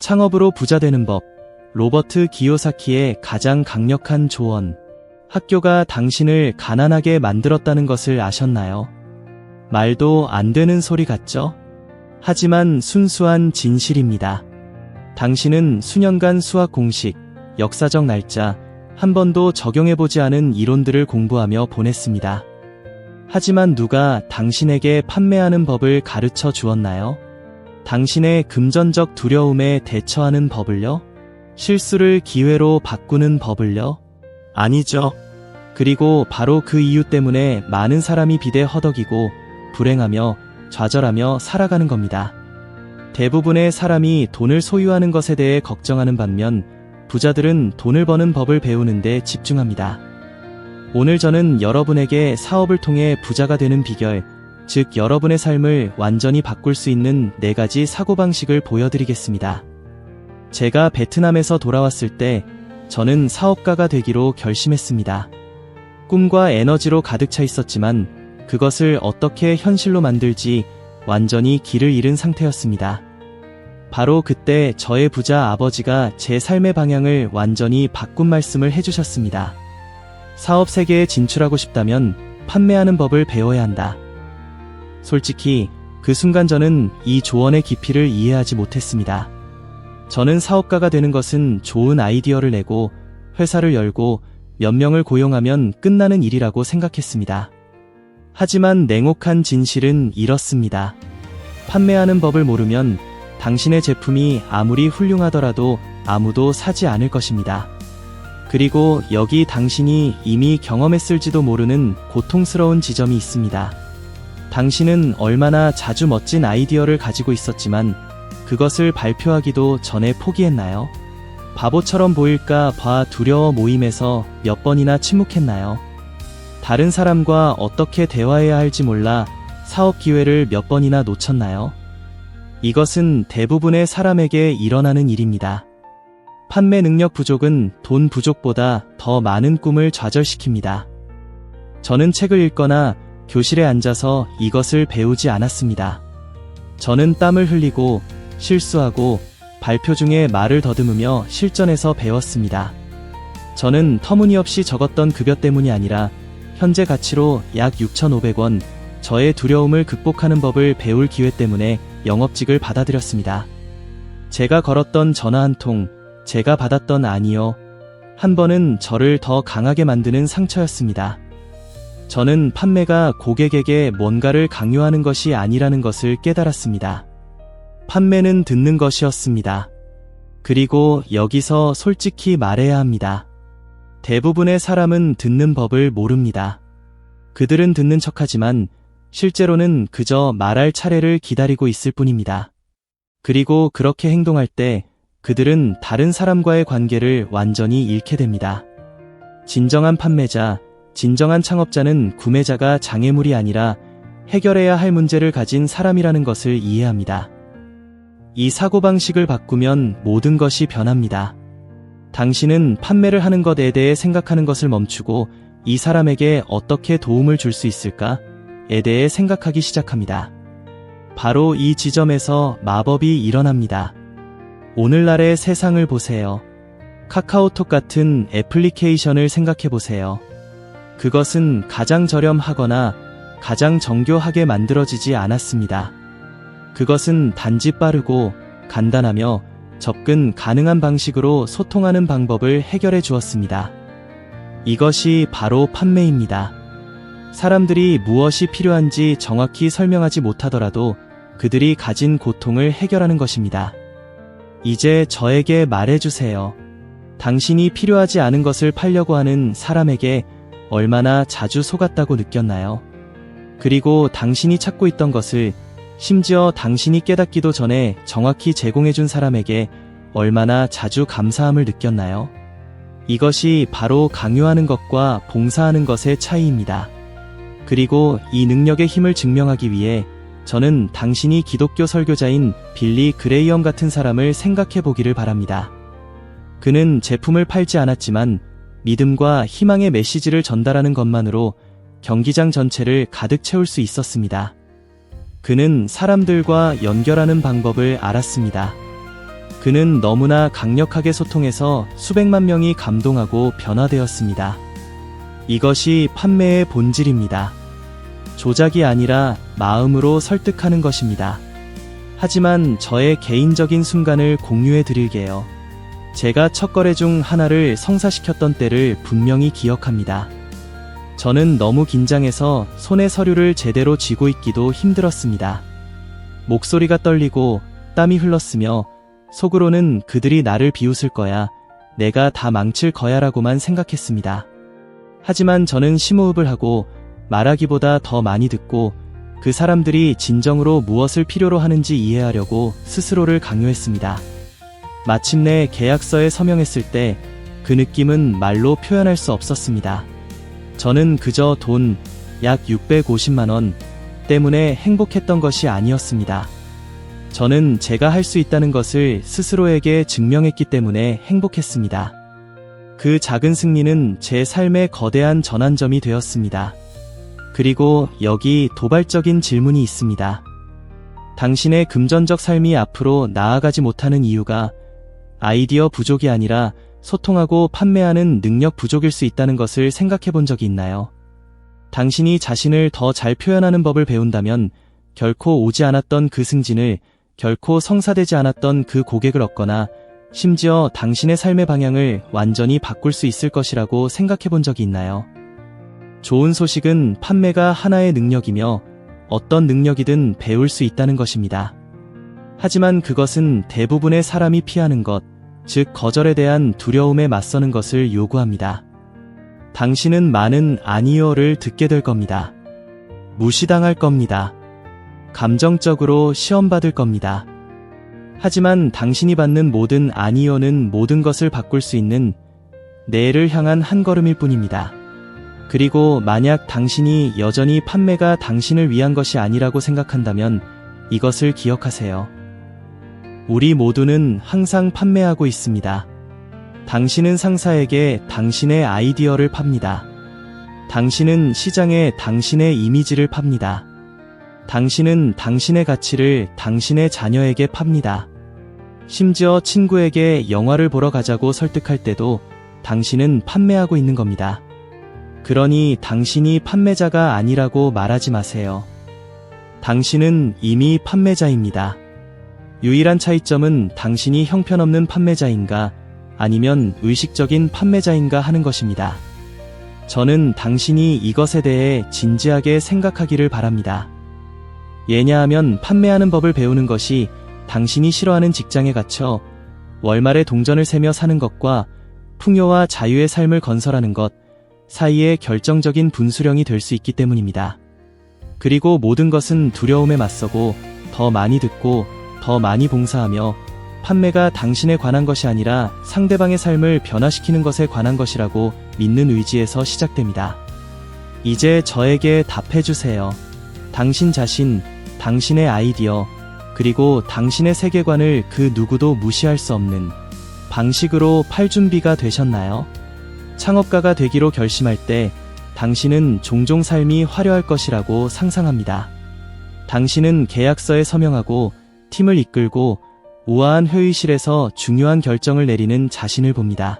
창업으로 부자 되는 법. 로버트 기요사키의 가장 강력한 조언. 학교가 당신을 가난하게 만들었다는 것을 아셨나요? 말도 안 되는 소리 같죠? 하지만 순수한 진실입니다. 당신은 수년간 수학 공식, 역사적 날짜, 한 번도 적용해보지 않은 이론들을 공부하며 보냈습니다. 하지만 누가 당신에게 판매하는 법을 가르쳐 주었나요? 당신의 금전적 두려움에 대처하는 법을요? 실수를 기회로 바꾸는 법을요? 아니죠. 그리고 바로 그 이유 때문에 많은 사람이 비대 허덕이고 불행하며 좌절하며 살아가는 겁니다. 대부분의 사람이 돈을 소유하는 것에 대해 걱정하는 반면 부자들은 돈을 버는 법을 배우는 데 집중합니다. 오늘 저는 여러분에게 사업을 통해 부자가 되는 비결, 즉 여러분의 삶을 완전히 바꿀 수 있는 4가지 사고방식을 보여드리겠습니다. 제가 베트남에서 돌아왔을 때 저는 사업가가 되기로 결심했습니다. 꿈과 에너지로 가득 차 있었지만 그것을 어떻게 현실로 만들지 완전히 길을 잃은 상태였습니다. 바로 그때 저의 부자 아버지가 제 삶의 방향을 완전히 바꾼 말씀을 해주셨습니다. 사업 세계에 진출하고 싶다면 판매하는 법을 배워야 한다. 솔직히 그 순간 저는 이 조언의 깊이를 이해하지 못했습니다. 저는 사업가가 되는 것은 좋은 아이디어를 내고 회사를 열고 몇 명을 고용하면 끝나는 일이라고 생각했습니다. 하지만 냉혹한 진실은 이렇습니다. 판매하는 법을 모르면 당신의 제품이 아무리 훌륭하더라도 아무도 사지 않을 것입니다. 그리고 여기 당신이 이미 경험했을지도 모르는 고통스러운 지점이 있습니다. 당신은 얼마나 자주 멋진 아이디어를 가지고 있었지만 그것을 발표하기도 전에 포기했나요? 바보처럼 보일까 봐 두려워 모임에서 몇 번이나 침묵했나요? 다른 사람과 어떻게 대화해야 할지 몰라 사업 기회를 몇 번이나 놓쳤나요? 이것은 대부분의 사람에게 일어나는 일입니다. 판매 능력 부족은 돈 부족보다 더 많은 꿈을 좌절시킵니다. 저는 책을 읽거나 교실에 앉아서 이것을 배우지 않았습니다. 저는 땀을 흘리고 실수하고 발표 중에 말을 더듬으며 실전에서 배웠습니다. 저는 터무니없이 적었던 급여 때문이 아니라 현재 가치로 약 6,500원, 저의 두려움을 극복하는 법을 배울 기회 때문에 영업직을 받아들였습니다. 제가 걸었던 전화 한 통, 제가 받았던 아니요 한 번은 저를 더 강하게 만드는 상처였습니다. 저는 판매가 고객에게 뭔가를 강요하는 것이 아니라는 것을 깨달았습니다. 판매는 듣는 것이었습니다. 그리고 여기서 솔직히 말해야 합니다. 대부분의 사람은 듣는 법을 모릅니다. 그들은 듣는 척하지만 실제로는 그저 말할 차례를 기다리고 있을 뿐입니다. 그리고 그렇게 행동할 때 그들은 다른 사람과의 관계를 완전히 잃게 됩니다. 진정한 판매자, 진정한 창업자는 구매자가 장애물이 아니라 해결해야 할 문제를 가진 사람이라는 것을 이해합니다. 이 사고방식을 바꾸면 모든 것이 변합니다. 당신은 판매를 하는 것에 대해 생각하는 것을 멈추고 이 사람에게 어떻게 도움을 줄 수 있을까에 대해 생각하기 시작합니다. 바로 이 지점에서 마법이 일어납니다. 오늘날의 세상을 보세요. 카카오톡 같은 애플리케이션을 생각해보세요. 그것은 가장 저렴하거나 가장 정교하게 만들어지지 않았습니다. 그것은 단지 빠르고 간단하며 접근 가능한 방식으로 소통하는 방법을 해결해 주었습니다. 이것이 바로 판매입니다. 사람들이 무엇이 필요한지 정확히 설명하지 못하더라도 그들이 가진 고통을 해결하는 것입니다. 이제 저에게 말해주세요. 당신이 필요하지 않은 것을 팔려고 하는 사람에게 얼마나 자주 속았다고 느꼈나요? 그리고 당신이 찾고 있던 것을 심지어 당신이 깨닫기도 전에 정확히 제공해준 사람에게 얼마나 자주 감사함을 느꼈나요? 이것이 바로 강요하는 것과 봉사하는 것의 차이입니다. 그리고 이 능력의 힘을 증명하기 위해 저는 당신이 기독교 설교자인 빌리 그레이엄 같은 사람을 생각해 보기를 바랍니다. 그는 제품을 팔지 않았지만 믿음과 희망의 메시지를 전달하는 것만으로 경기장 전체를 가득 채울 수 있었습니다. 그는 사람들과 연결하는 방법을 알았습니다. 그는 너무나 강력하게 소통해서 수백만 명이 감동하고 변화되었습니다. 이것이 판매의 본질입니다. 조작이 아니라 마음으로 설득하는 것입니다. 하지만 저의 개인적인 순간을 공유해 드릴게요. 제가 첫 거래 중 하나를 성사시켰던 때를 분명히 기억합니다. 저는 너무 긴장해서 손에 서류를 제대로 쥐고 있기도 힘들었습니다. 목소리가 떨리고 땀이 흘렀으며 속으로는 그들이 나를 비웃을 거야, 내가 다 망칠 거야 라고만 생각했습니다. 하지만 저는 심호흡을 하고 말하기보다 더 많이 듣고 그 사람들이 진정으로 무엇을 필요로 하는지 이해하려고 스스로를 강요했습니다. 마침내 계약서에 서명했을 때 그 느낌은 말로 표현할 수 없었습니다. 저는 그저 돈 약 650만 원 때문에 행복했던 것이 아니었습니다. 저는 제가 할 수 있다는 것을 스스로에게 증명했기 때문에 행복했습니다. 그 작은 승리는 제 삶의 거대한 전환점이 되었습니다. 그리고 여기 도발적인 질문이 있습니다. 당신의 금전적 삶이 앞으로 나아가지 못하는 이유가 아이디어 부족이 아니라 소통하고 판매하는 능력 부족일 수 있다는 것을 생각해 본 적이 있나요? 당신이 자신을 더 잘 표현하는 법을 배운다면 결코 오지 않았던 그 승진을, 결코 성사되지 않았던 그 고객을 얻거나 심지어 당신의 삶의 방향을 완전히 바꿀 수 있을 것이라고 생각해 본 적이 있나요? 좋은 소식은 판매가 하나의 능력이며 어떤 능력이든 배울 수 있다는 것입니다. 하지만 그것은 대부분의 사람이 피하는 것, 즉 거절에 대한 두려움에 맞서는 것을 요구합니다. 당신은 많은 아니요를 듣게 될 겁니다. 무시당할 겁니다. 감정적으로 시험받을 겁니다. 하지만 당신이 받는 모든 아니요는 모든 것을 바꿀 수 있는 내일을 향한 한 걸음일 뿐입니다. 그리고 만약 당신이 여전히 판매가 당신을 위한 것이 아니라고 생각한다면 이것을 기억하세요. 우리 모두는 항상 판매하고 있습니다. 당신은 상사에게 당신의 아이디어를 팝니다. 당신은 시장에 당신의 이미지를 팝니다. 당신은 당신의 가치를 당신의 자녀에게 팝니다. 심지어 친구에게 영화를 보러 가자고 설득할 때도 당신은 판매하고 있는 겁니다. 그러니 당신이 판매자가 아니라고 말하지 마세요. 당신은 이미 판매자입니다. 유일한 차이점은 당신이 형편없는 판매자인가 아니면 의식적인 판매자인가 하는 것입니다. 저는 당신이 이것에 대해 진지하게 생각하기를 바랍니다. 왜냐하면 판매하는 법을 배우는 것이 당신이 싫어하는 직장에 갇혀 월말에 동전을 세며 사는 것과 풍요와 자유의 삶을 건설하는 것 사이의 결정적인 분수령이 될 수 있기 때문입니다. 그리고 모든 것은 두려움에 맞서고 더 많이 듣고 더 많이 봉사하며 판매가 당신에 관한 것이 아니라 상대방의 삶을 변화시키는 것에 관한 것이라고 믿는 의지에서 시작됩니다. 이제 저에게 답해주세요. 당신 자신, 당신의 아이디어, 그리고 당신의 세계관을 그 누구도 무시할 수 없는 방식으로 팔 준비가 되셨나요? 창업가가 되기로 결심할 때 당신은 종종 삶이 화려할 것이라고 상상합니다. 당신은 계약서에 서명하고 팀을 이끌고 우아한 회의실에서 중요한 결정을 내리는 자신을 봅니다.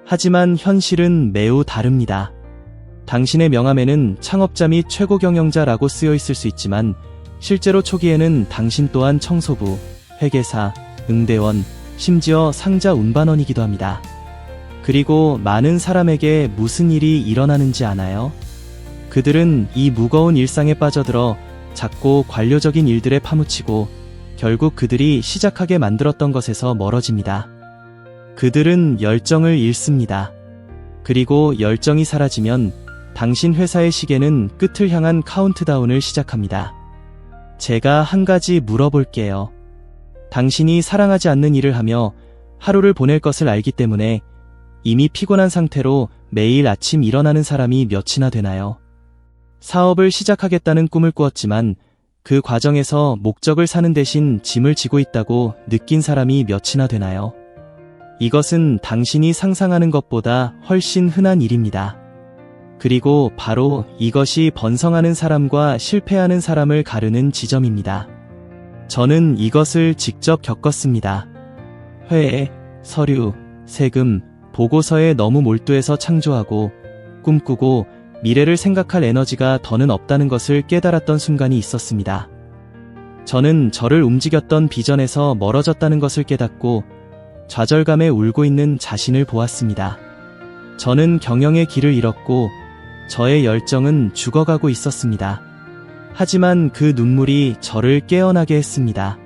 하지만 현실은 매우 다릅니다. 당신의 명함에는 창업자 및 최고 경영자라고 쓰여 있을 수 있지만 실제로 초기에는 당신 또한 청소부, 회계사, 응대원, 심지어 상자 운반원이기도 합니다. 그리고 많은 사람에게 무슨 일이 일어나는지 아나요? 그들은 이 무거운 일상에 빠져들어 작고 관료적인 일들에 파묻히고 결국 그들이 시작하게 만들었던 것에서 멀어집니다. 그들은 열정을 잃습니다. 그리고 열정이 사라지면 당신 회사의 시계는 끝을 향한 카운트다운을 시작합니다. 제가 한 가지 물어볼게요. 당신이 사랑하지 않는 일을 하며 하루를 보낼 것을 알기 때문에 이미 피곤한 상태로 매일 아침 일어나는 사람이 몇이나 되나요? 사업을 시작하겠다는 꿈을 꾸었지만 그 과정에서 목적을 사는 대신 짐을 지고 있다고 느낀 사람이 몇이나 되나요? 이것은 당신이 상상하는 것보다 훨씬 흔한 일입니다. 그리고 바로 이것이 번성하는 사람과 실패하는 사람을 가르는 지점입니다. 저는 이것을 직접 겪었습니다. 회계, 서류, 세금, 보고서에 너무 몰두해서 창조하고 꿈꾸고 미래를 생각할 에너지가 더는 없다는 것을 깨달았던 순간이 있었습니다. 저는 저를 움직였던 비전에서 멀어졌다는 것을 깨닫고 좌절감에 울고 있는 자신을 보았습니다. 저는 경영의 길을 잃었고 저의 열정은 죽어가고 있었습니다. 하지만 그 눈물이 저를 깨어나게 했습니다.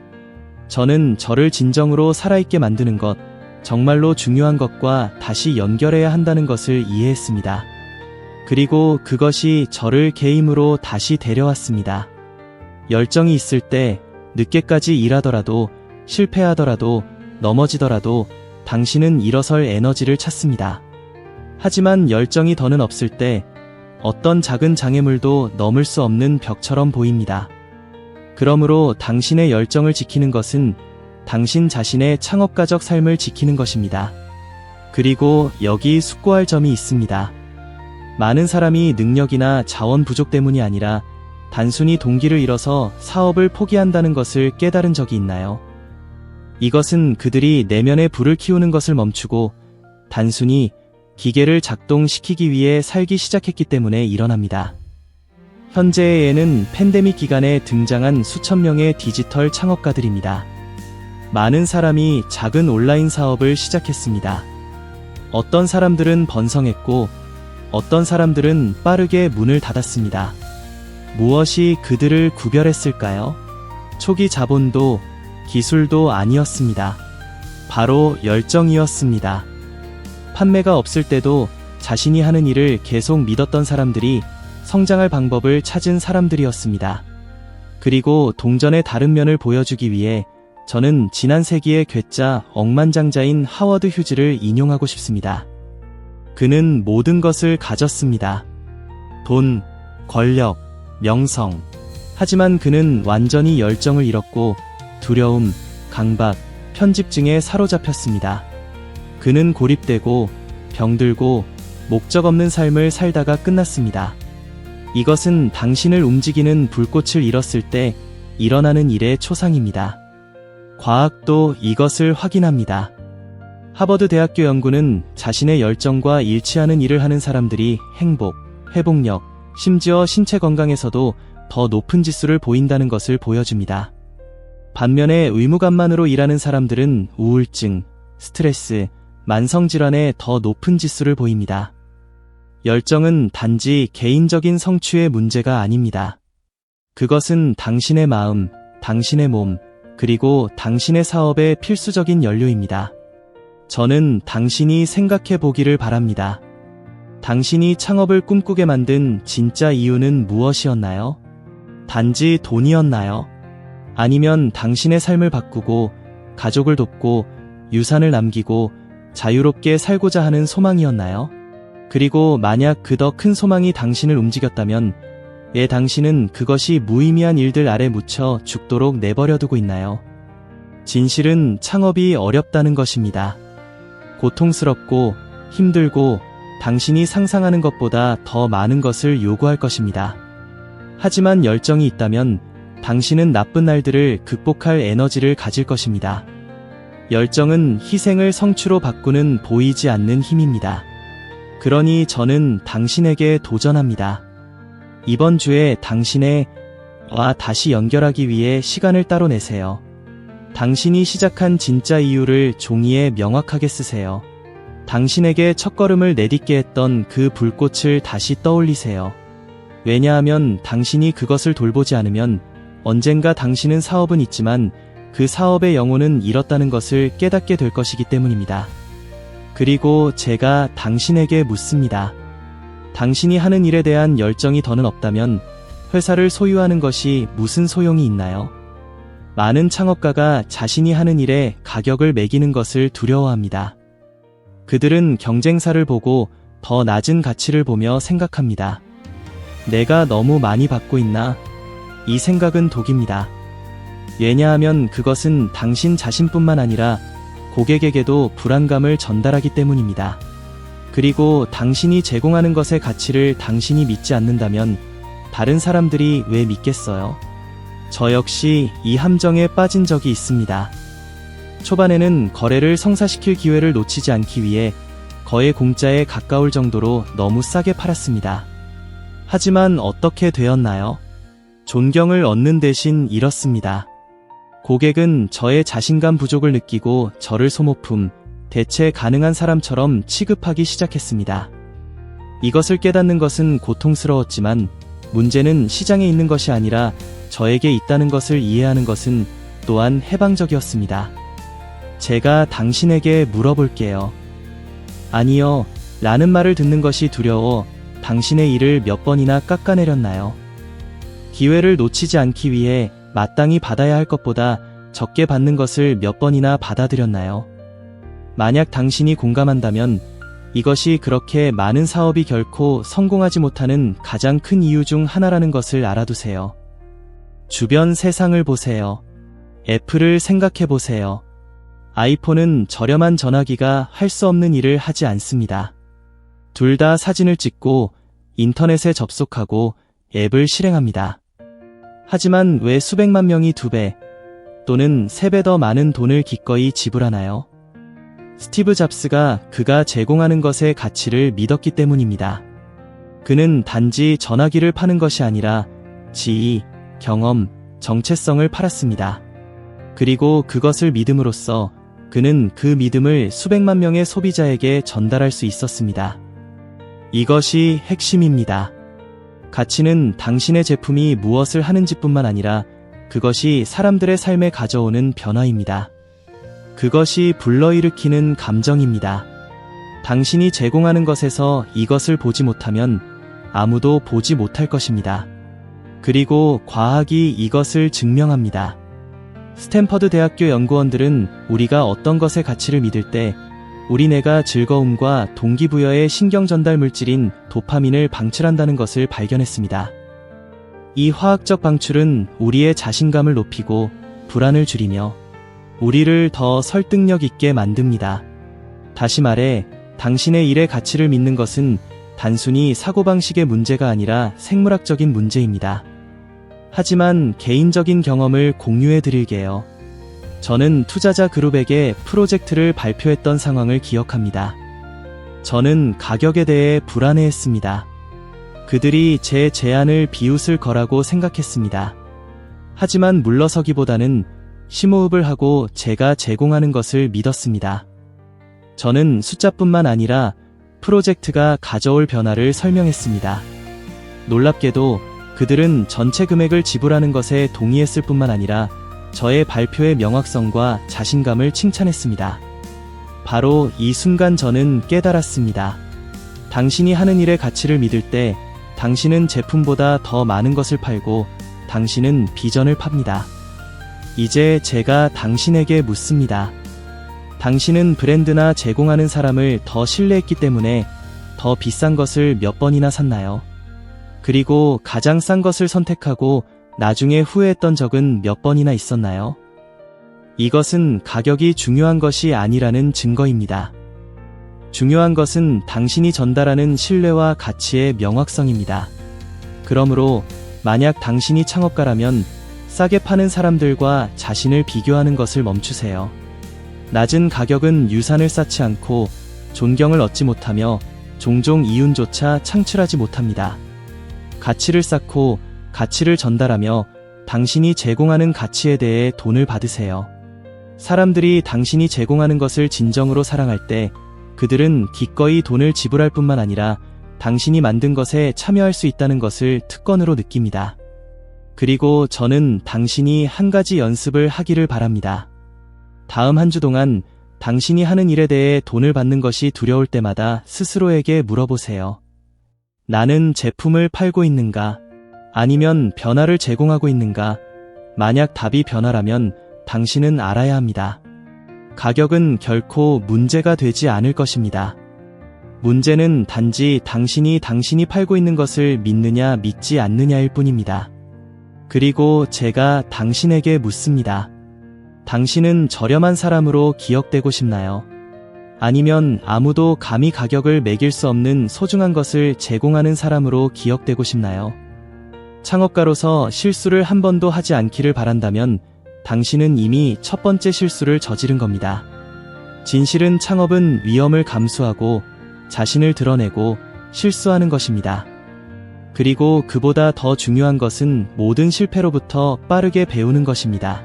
저는 저를 진정으로 살아있게 만드는 것, 정말로 중요한 것과 다시 연결해야 한다는 것을 이해했습니다. 그리고 그것이 저를 게임으로 다시 데려왔습니다. 열정이 있을 때 늦게까지 일하더라도 실패하더라도 넘어지더라도 당신은 일어설 에너지를 찾습니다. 하지만 열정이 더는 없을 때 어떤 작은 장애물도 넘을 수 없는 벽처럼 보입니다. 그러므로 당신의 열정을 지키는 것은 당신 자신의 창업가적 삶을 지키는 것입니다. 그리고 여기 숙고할 점이 있습니다. 많은 사람이 능력이나 자원 부족 때문이 아니라 단순히 동기를 잃어서 사업을 포기한다는 것을 깨달은 적이 있나요? 이것은 그들이 내면의 불을 키우는 것을 멈추고 단순히 기계를 작동시키기 위해 살기 시작했기 때문에 일어납니다. 현재의 예는 팬데믹 기간에 등장한 수천 명의 디지털 창업가들입니다. 많은 사람이 작은 온라인 사업을 시작했습니다. 어떤 사람들은 번성했고 어떤 사람들은 빠르게 문을 닫았습니다. 무엇이 그들을 구별했을까요? 초기 자본도 기술도 아니었습니다. 바로 열정이었습니다. 판매가 없을 때도 자신이 하는 일을 계속 믿었던 사람들이 성장할 방법을 찾은 사람들이었습니다. 그리고 동전의 다른 면을 보여주기 위해 저는 지난 세기의 괴짜 억만장자인 하워드 휴즈를 인용하고 싶습니다. 그는 모든 것을 가졌습니다. 돈, 권력, 명성. 하지만 그는 완전히 열정을 잃었고 두려움, 강박, 편집증에 사로잡혔습니다. 그는 고립되고 병들고 목적 없는 삶을 살다가 끝났습니다. 이것은 당신을 움직이는 불꽃을 잃었을 때 일어나는 일의 초상입니다. 과학도 이것을 확인합니다. 하버드 대학교 연구는 자신의 열정과 일치하는 일을 하는 사람들이 행복, 회복력, 심지어 신체 건강에서도 더 높은 지수를 보인다는 것을 보여줍니다. 반면에 의무감만으로 일하는 사람들은 우울증, 스트레스, 만성질환에 더 높은 지수를 보입니다. 열정은 단지 개인적인 성취의 문제가 아닙니다. 그것은 당신의 마음, 당신의 몸, 그리고 당신의 사업의 필수적인 연료입니다. 저는 당신이 생각해 보기를 바랍니다. 당신이 창업을 꿈꾸게 만든 진짜 이유는 무엇이었나요? 단지 돈이었나요? 아니면 당신의 삶을 바꾸고 가족을 돕고 유산을 남기고 자유롭게 살고자 하는 소망이었나요? 그리고 만약 그 더 큰 소망이 당신을 움직였다면 왜 당신은 그것이 무의미한 일들 아래 묻혀 죽도록 내버려두고 있나요? 진실은 창업이 어렵다는 것입니다. 고통스럽고 힘들고 당신이 상상하는 것보다 더 많은 것을 요구할 것입니다. 하지만 열정이 있다면 당신은 나쁜 날들을 극복할 에너지를 가질 것입니다. 열정은 희생을 성취로 바꾸는 보이지 않는 힘입니다. 그러니 저는 당신에게 도전합니다. 이번 주에 당신의 와 다시 연결하기 위해 시간을 따로 내세요. 당신이 시작한 진짜 이유를 종이에 명확하게 쓰세요. 당신에게 첫걸음을 내딛게 했던 그 불꽃을 다시 떠올리세요. 왜냐하면 당신이 그것을 돌보지 않으면 언젠가 당신은 사업은 있지만 그 사업의 영혼은 잃었다는 것을 깨닫게 될 것이기 때문입니다. 그리고 제가 당신에게 묻습니다. 당신이 하는 일에 대한 열정이 더는 없다면 회사를 소유하는 것이 무슨 소용이 있나요? 많은 창업가가 자신이 하는 일에 가격을 매기는 것을 두려워합니다. 그들은 경쟁사를 보고 더 낮은 가치를 보며 생각합니다. 내가 너무 많이 받고 있나? 이 생각은 독입니다. 왜냐하면 그것은 당신 자신뿐만 아니라 고객에게도 불안감을 전달하기 때문입니다. 그리고 당신이 제공하는 것의 가치를 당신이 믿지 않는다면 다른 사람들이 왜 믿겠어요? 저 역시 이 함정에 빠진 적이 있습니다. 초반에는 거래를 성사시킬 기회를 놓치지 않기 위해 거의 공짜에 가까울 정도로 너무 싸게 팔았습니다. 하지만 어떻게 되었나요? 존경을 얻는 대신 잃었습니다. 고객은 저의 자신감 부족을 느끼고 저를 소모품, 대체 가능한 사람처럼 취급하기 시작했습니다. 이것을 깨닫는 것은 고통스러웠지만 문제는 시장에 있는 것이 아니라 저에게 있다는 것을 이해하는 것은 또한 해방적이었습니다. 제가 당신에게 물어볼게요. 아니요, 라는 말을 듣는 것이 두려워 당신의 일을 몇 번이나 깎아내렸나요? 기회를 놓치지 않기 위해 마땅히 받아야 할 것보다 적게 받는 것을 몇 번이나 받아들였나요? 만약 당신이 공감한다면 이것이 그렇게 많은 사업이 결코 성공하지 못하는 가장 큰 이유 중 하나라는 것을 알아두세요. 주변 세상을 보세요. 애플을 생각해 보세요. 아이폰은 저렴한 전화기가 할 수 없는 일을 하지 않습니다. 둘 다 사진을 찍고 인터넷에 접속하고 앱을 실행합니다. 하지만 왜 수백만 명이 2배 또는 3배 더 많은 돈을 기꺼이 지불하나요? 스티브 잡스가 그가 제공하는 것의 가치를 믿었기 때문입니다. 그는 단지 전화기를 파는 것이 아니라 지위, 경험, 정체성을 팔았습니다. 그리고 그것을 믿음으로써 그는 그 믿음을 수백만 명의 소비자에게 전달할 수 있었습니다. 이것이 핵심입니다. 가치는 당신의 제품이 무엇을 하는지뿐만 아니라 그것이 사람들의 삶에 가져오는 변화입니다. 그것이 불러일으키는 감정입니다. 당신이 제공하는 것에서 이것을 보지 못하면 아무도 보지 못할 것입니다. 그리고 과학이 이것을 증명합니다. 스탠퍼드 대학교 연구원들은 우리가 어떤 것의 가치를 믿을 때 우리 뇌가 즐거움과 동기부여의 신경 전달 물질인 도파민을 방출한다는 것을 발견했습니다. 이 화학적 방출은 우리의 자신감을 높이고 불안을 줄이며 우리를 더 설득력 있게 만듭니다. 다시 말해, 당신의 일의 가치를 믿는 것은 단순히 사고방식의 문제가 아니라 생물학적인 문제입니다. 하지만 개인적인 경험을 공유해 드릴게요. 저는 투자자 그룹에게 프로젝트를 발표했던 상황을 기억합니다. 저는 가격에 대해 불안해했습니다. 그들이 제 제안을 비웃을 거라고 생각했습니다. 하지만 물러서기보다는 심호흡을 하고 제가 제공하는 것을 믿었습니다. 저는 숫자뿐만 아니라 프로젝트가 가져올 변화를 설명했습니다. 놀랍게도 그들은 전체 금액을 지불하는 것에 동의했을 뿐만 아니라 저의 발표의 명확성과 자신감을 칭찬했습니다. 바로 이 순간 저는 깨달았습니다. 당신이 하는 일의 가치를 믿을 때 당신은 제품보다 더 많은 것을 팔고 당신은 비전을 팝니다. 이제 제가 당신에게 묻습니다. 당신은 브랜드나 제공하는 사람을 더 신뢰했기 때문에 더 비싼 것을 몇 번이나 샀나요? 그리고 가장 싼 것을 선택하고 나중에 후회했던 적은 몇 번이나 있었나요? 이것은 가격이 중요한 것이 아니라는 증거입니다. 중요한 것은 당신이 전달하는 신뢰와 가치의 명확성입니다. 그러므로 만약 당신이 창업가라면 싸게 파는 사람들과 자신을 비교하는 것을 멈추세요. 낮은 가격은 유산을 쌓지 않고 존경을 얻지 못하며 종종 이윤조차 창출하지 못합니다. 가치를 쌓고 가치를 전달하며 당신이 제공하는 가치에 대해 돈을 받으세요. 사람들이 당신이 제공하는 것을 진정으로 사랑할 때 그들은 기꺼이 돈을 지불할 뿐만 아니라 당신이 만든 것에 참여할 수 있다는 것을 특권으로 느낍니다. 그리고 저는 당신이 한 가지 연습을 하기를 바랍니다. 다음 한 주 동안 당신이 하는 일에 대해 돈을 받는 것이 두려울 때마다 스스로에게 물어보세요. 나는 제품을 팔고 있는가? 아니면 변화를 제공하고 있는가? 만약 답이 변화라면 당신은 알아야 합니다. 가격은 결코 문제가 되지 않을 것입니다. 문제는 단지 당신이 팔고 있는 것을 믿느냐 믿지 않느냐일 뿐입니다. 그리고 제가 당신에게 묻습니다. 당신은 저렴한 사람으로 기억되고 싶나요? 아니면 아무도 감히 가격을 매길 수 없는 소중한 것을 제공하는 사람으로 기억되고 싶나요? 창업가로서 실수를 한 번도 하지 않기를 바란다면 당신은 이미 첫 번째 실수를 저지른 겁니다. 진실은 창업은 위험을 감수하고 자신을 드러내고 실수하는 것입니다. 그리고 그보다 더 중요한 것은 모든 실패로부터 빠르게 배우는 것입니다.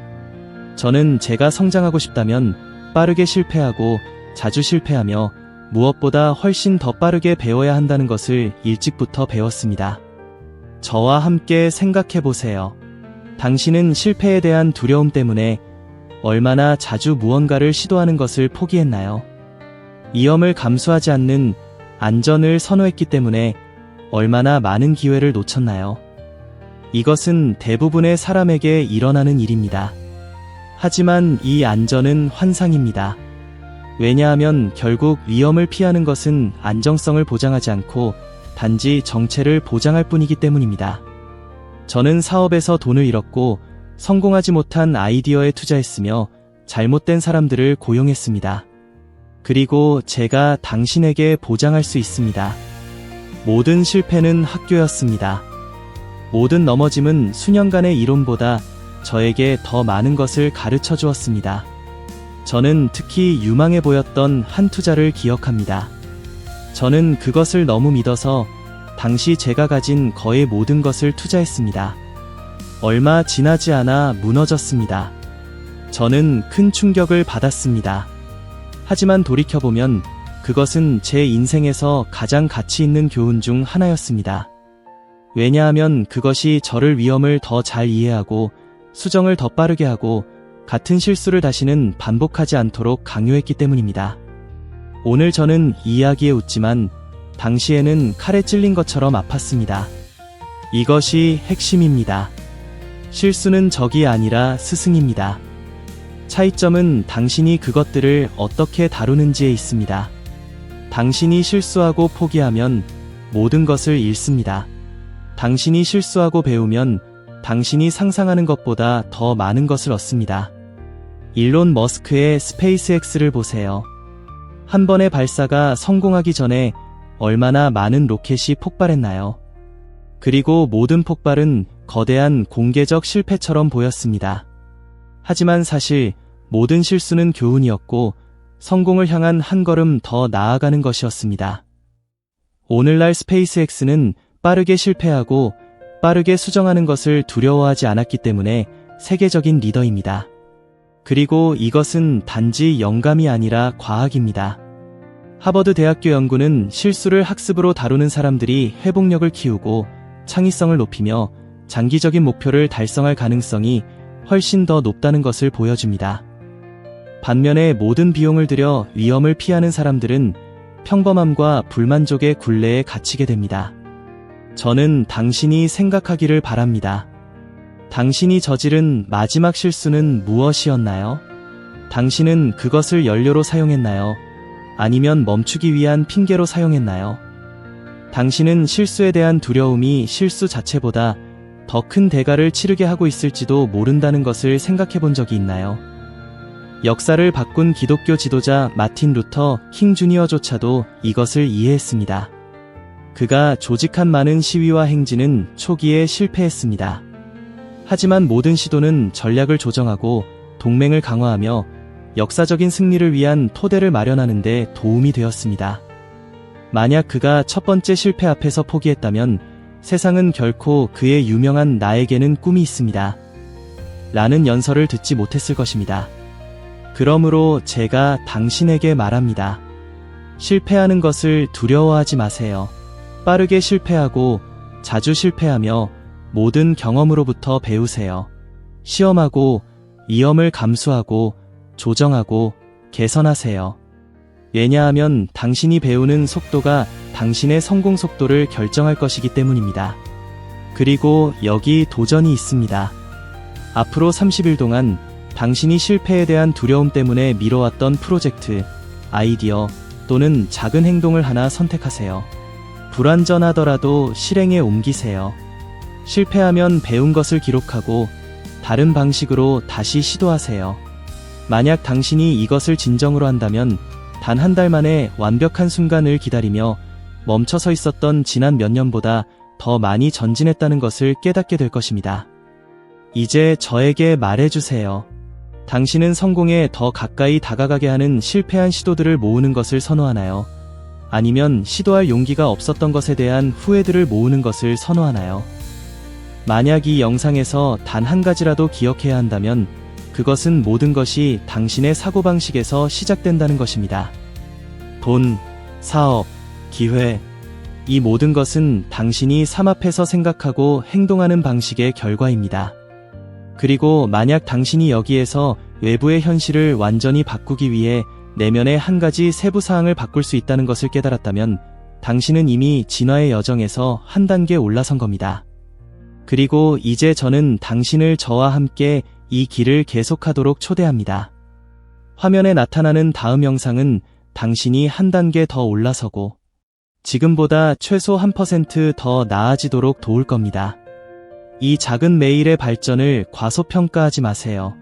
저는 제가 성장하고 싶다면 빠르게 실패하고 자주 실패하며 무엇보다 훨씬 더 빠르게 배워야 한다는 것을 일찍부터 배웠습니다. 저와 함께 생각해 보세요. 당신은 실패에 대한 두려움 때문에 얼마나 자주 무언가를 시도하는 것을 포기했나요? 위험을 감수하지 않는 안전을 선호했기 때문에 얼마나 많은 기회를 놓쳤나요? 이것은 대부분의 사람에게 일어나는 일입니다. 하지만 이 안전은 환상입니다. 왜냐하면 결국 위험을 피하는 것은 안정성을 보장하지 않고 단지 정체를 보장할 뿐이기 때문입니다. 저는 사업에서 돈을 잃었고 성공하지 못한 아이디어에 투자했으며 잘못된 사람들을 고용했습니다. 그리고 제가 당신에게 보장할 수 있습니다. 모든 실패는 학교였습니다. 모든 넘어짐은 수년간의 이론보다 저에게 더 많은 것을 가르쳐 주었습니다. 저는 특히 유망해 보였던 한 투자를 기억합니다. 저는 그것을 너무 믿어서 당시 제가 가진 거의 모든 것을 투자했습니다. 얼마 지나지 않아 무너졌습니다. 저는 큰 충격을 받았습니다. 하지만 돌이켜보면 그것은 제 인생에서 가장 가치 있는 교훈 중 하나였습니다. 왜냐하면 그것이 저를 위험을 더 잘 이해하고 수정을 더 빠르게 하고 같은 실수를 다시는 반복하지 않도록 강요했기 때문입니다. 오늘 저는 이 이야기에 웃지만 당시에는 칼에 찔린 것처럼 아팠습니다. 이것이 핵심입니다. 실수는 적이 아니라 스승입니다. 차이점은 당신이 그것들을 어떻게 다루는지에 있습니다. 당신이 실수하고 포기하면 모든 것을 잃습니다. 당신이 실수하고 배우면 당신이 상상하는 것보다 더 많은 것을 얻습니다. 일론 머스크의 스페이스X를 보세요. 한 번의 발사가 성공하기 전에 얼마나 많은 로켓이 폭발했나요? 그리고 모든 폭발은 거대한 공개적 실패처럼 보였습니다. 하지만 사실 모든 실수는 교훈이었고 성공을 향한 한 걸음 더 나아가는 것이었습니다. 오늘날 스페이스X는 빠르게 실패하고 빠르게 수정하는 것을 두려워하지 않았기 때문에 세계적인 리더입니다. 그리고 이것은 단지 영감이 아니라 과학입니다. 하버드 대학교 연구는 실수를 학습으로 다루는 사람들이 회복력을 키우고 창의성을 높이며 장기적인 목표를 달성할 가능성이 훨씬 더 높다는 것을 보여줍니다. 반면에 모든 비용을 들여 위험을 피하는 사람들은 평범함과 불만족의 굴레에 갇히게 됩니다. 저는 당신이 생각하기를 바랍니다. 당신이 저지른 마지막 실수는 무엇이었나요? 당신은 그것을 연료로 사용했나요? 아니면 멈추기 위한 핑계로 사용했나요? 당신은 실수에 대한 두려움이 실수 자체보다 더 큰 대가를 치르게 하고 있을지도 모른다는 것을 생각해 본 적이 있나요? 역사를 바꾼 기독교 지도자 마틴 루터 킹 주니어조차도 이것을 이해했습니다. 그가 조직한 많은 시위와 행진은 초기에 실패했습니다. 하지만 모든 시도는 전략을 조정하고 동맹을 강화하며 역사적인 승리를 위한 토대를 마련하는 데 도움이 되었습니다. 만약 그가 첫 번째 실패 앞에서 포기했다면 세상은 결코 그의 유명한 나에게는 꿈이 있습니다. 라는 연설을 듣지 못했을 것입니다. 그러므로 제가 당신에게 말합니다. 실패하는 것을 두려워하지 마세요. 빠르게 실패하고 자주 실패하며 모든 경험으로부터 배우세요. 시험하고 위험을 감수하고 조정하고 개선하세요. 왜냐하면 당신이 배우는 속도가 당신의 성공 속도를 결정할 것이기 때문입니다. 그리고 여기 도전이 있습니다. 앞으로 30일 동안 당신이 실패에 대한 두려움 때문에 미뤄왔던 프로젝트, 아이디어 또는 작은 행동을 하나 선택하세요. 불완전하더라도 실행에 옮기세요. 실패하면 배운 것을 기록하고 다른 방식으로 다시 시도하세요. 만약 당신이 이것을 진정으로 한다면 단 한 달 만에 완벽한 순간을 기다리며 멈춰 서 있었던 지난 몇 년보다 더 많이 전진했다는 것을 깨닫게 될 것입니다. 이제 저에게 말해주세요. 당신은 성공에 더 가까이 다가가게 하는 실패한 시도들을 모으는 것을 선호하나요? 아니면 시도할 용기가 없었던 것에 대한 후회들을 모으는 것을 선호하나요? 만약 이 영상에서 단 한 가지라도 기억해야 한다면 그것은 모든 것이 당신의 사고방식에서 시작된다는 것입니다. 돈, 사업, 기회, 이 모든 것은 당신이 삶 앞에서 생각하고 행동하는 방식의 결과입니다. 그리고 만약 당신이 여기에서 외부의 현실을 완전히 바꾸기 위해 내면의 한 가지 세부 사항을 바꿀 수 있다는 것을 깨달았다면 당신은 이미 진화의 여정에서 한 단계 올라선 겁니다. 그리고 이제 저는 당신을 저와 함께 이 길을 계속하도록 초대합니다. 화면에 나타나는 다음 영상은 당신이 한 단계 더 올라서고 지금보다 최소 1%더 나아지도록 도울 겁니다. 이 작은 매일의 발전을 과소평가하지 마세요.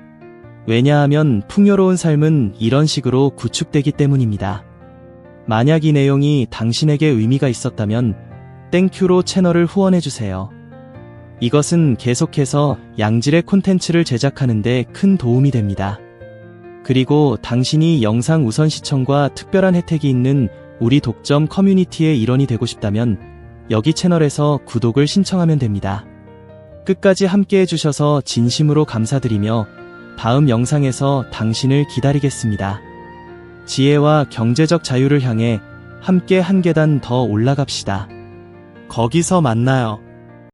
왜냐하면 풍요로운 삶은 이런 식으로 구축되기 때문입니다. 만약 이 내용이 당신에게 의미가 있었다면 땡큐로 채널을 후원해주세요. 이것은 계속해서 양질의 콘텐츠를 제작하는 데 큰 도움이 됩니다. 그리고 당신이 영상 우선 시청과 특별한 혜택이 있는 우리 독점 커뮤니티의 일원이 되고 싶다면 여기 채널에서 구독을 신청하면 됩니다. 끝까지 함께 해주셔서 진심으로 감사드리며 다음 영상에서 당신을 기다리겠습니다. 지혜와 경제적 자유를 향해 함께 한 계단 더 올라갑시다. 거기서 만나요.